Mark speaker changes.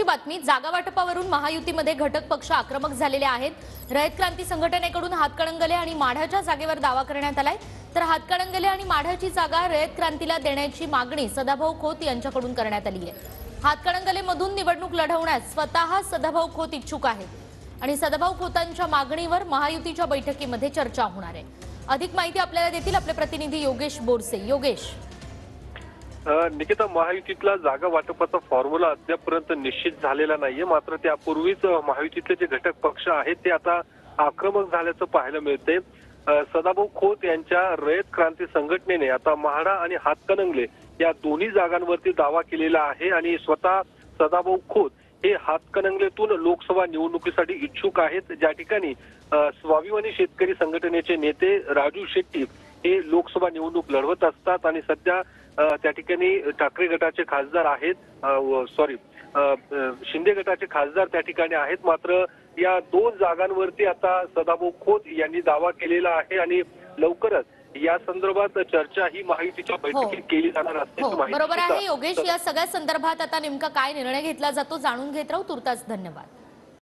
Speaker 1: बातमी, जागा वाटपावरून महायुतीमध्ये घटक पक्ष आक्रमक झालेले आहेत। रयत क्रांती संघटनेकडून हातकणंगले आणि माढाच्या जागेवर दावा करण्यात आलाय, तर हातकणंगले आणि माढाची जागा रयत क्रांतीला देण्याची मागणी सदाभाऊ खोत यांच्याकडून करण्यात आली आहे। हातकणंगलेमधून निवडणूक लढवण्यास स्वतः सदाभाऊ खोत इच्छुक आहेत आणि सदाभाऊ खोतांच्या मागणीवर महायुतीच्या बैठकीमध्ये चर्चा होणार आहे। अधिक माहिती आपल्याला देतील आपले प्रतिनिधी योगेश बोरसे। योगेश,
Speaker 2: निकिता, महायुतीतला जागा वाटपाचा फॉर्म्युला अद्यापर्यंत निश्चित झालेला नाहीये। मात्र त्यापूर्वीच महायुतीतले जे घटक पक्ष आहेत ते आता आक्रमक झाल्याचं पाहायला मिळते। सदाभाऊ खोत यांच्या रयत क्रांती संघटनेने आता म्हाडा आणि हातकणंगले या दोन्ही जागांवरती दावा केलेला आहे आणि स्वतः सदाभाऊ खोत हे हातकणंगलेतून लोकसभा निवडणुकीसाठी इच्छुक आहेत। ज्या ठिकाणी स्वाभिमानी शेतकरी संघटनेचे नेते राजू शेट्टी हे लोकसभा निवडणूक लढवत असतात आणि सध्या त्या ठिकाणी ठाकरे गटाचे खासदार आहेत, शिंदे गटाचे खासदार त्या ठिकाणी आहेत। मात्र या दोन जागांवरती आता सदाभाऊ खोत यांनी दावा केलेला आहे आणि लवकरच या संदर्भात चर्चा ही महायुतीच्या बैठकीत केली जाणार असल्याची माहिती
Speaker 1: बरोबर आहे योगेश। या सगळ्या संदर्भात आता नेमका काय निर्णय घेतला जातो जाणून घेत राहू। तुर्तास धन्यवाद।